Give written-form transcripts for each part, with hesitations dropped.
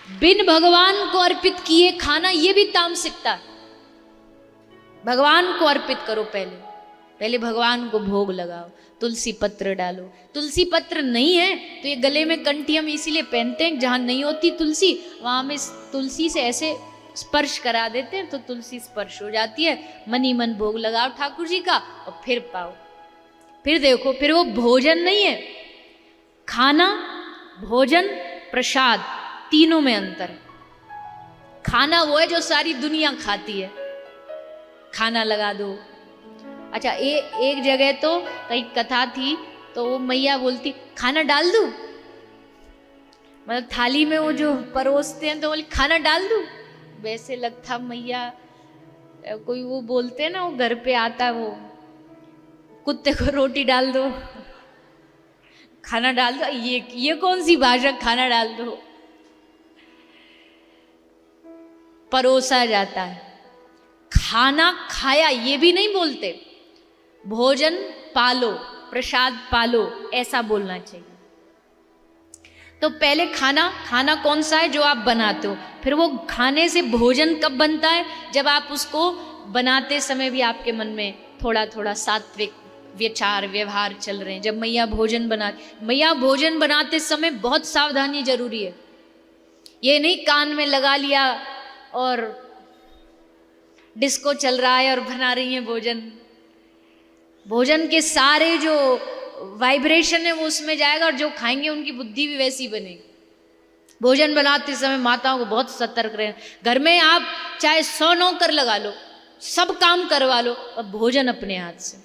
बिन भगवान को अर्पित किए खाना, ये भी तामसिकता है। भगवान को अर्पित करो, पहले पहले भगवान को भोग लगाओ, तुलसी पत्र डालो। तुलसी पत्र नहीं है तो ये गले में कंठी हम इसीलिए पहनते हैं, जहां नहीं होती तुलसी वहां हम इस तुलसी से ऐसे स्पर्श करा देते हैं तो तुलसी स्पर्श हो जाती है। मनी मन भोग लगाओ ठाकुर जी का और फिर पाओ। फिर देखो, फिर वो भोजन नहीं है। खाना, भोजन, प्रसाद, तीनों में अंतर है। खाना वो है जो सारी दुनिया खाती है, खाना लगा दो। अच्छा, एक जगह तो कहीं कथा थी तो वो मैया बोलती खाना डाल दूं, मतलब थाली में वो जो परोसते हैं तो बोली खाना डाल दूं। वैसे लगता मैया कोई वो बोलते हैं ना, वो घर पे आता वो कुत्ते को रोटी डाल दो, खाना डाल दो, ये कौन सी भाषा, खाना डाल दो। परोसा जाता है, खाना खाया ये भी नहीं बोलते। भोजन पालो, प्रसाद पालो, ऐसा बोलना चाहिए। तो पहले खाना कौन सा है जो आप बनाते हो, फिर वो खाने से भोजन कब बनता है, जब आप उसको बनाते समय भी आपके मन में थोड़ा थोड़ा सात्विक विचार व्यवहार चल रहे हैं। जब मैया भोजन बनाते समय बहुत सावधानी जरूरी है। ये नहीं कान में लगा लिया और डिस्को चल रहा है और बना रही है भोजन। भोजन के सारे जो वाइब्रेशन है वो उसमें जाएगा और जो खाएंगे उनकी बुद्धि भी वैसी बनेगी। भोजन बनाते समय माताओं को बहुत सतर्क रहें। घर में आप चाहे 100 नौकर लगा लो, सब काम करवा लो, और भोजन अपने हाथ से।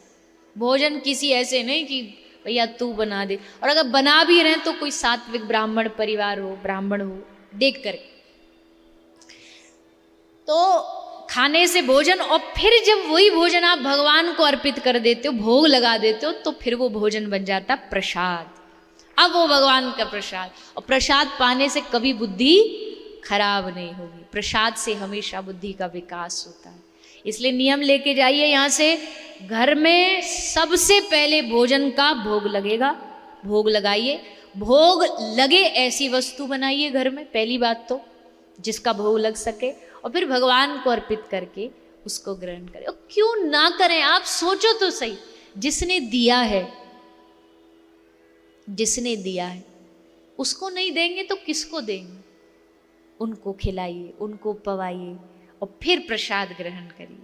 भोजन किसी ऐसे नहीं कि भैया तू बना दे, और अगर बना भी रहे तो कोई सात्विक ब्राह्मण परिवार हो, ब्राह्मण हो, देख कर। तो खाने से भोजन, और फिर जब वही भोजन आप भगवान को अर्पित कर देते हो, भोग लगा देते हो, तो फिर वो भोजन बन जाता प्रसाद। अब वो भगवान का प्रसाद, और प्रसाद पाने से कभी बुद्धि खराब नहीं होगी। प्रसाद से हमेशा बुद्धि का विकास होता है। इसलिए नियम लेके जाइए यहाँ से, घर में सबसे पहले भोजन का भोग लगेगा, भोग लगाइए। भोग लगे ऐसी वस्तु बनाइए घर में, पहली बात तो जिसका भोग लग सके, और फिर भगवान को अर्पित करके उसको ग्रहण करें। और क्यों ना करें, आप सोचो तो सही, जिसने दिया है उसको नहीं देंगे तो किसको देंगे। उनको खिलाइए, उनको पवाइए और फिर प्रसाद ग्रहण करिए।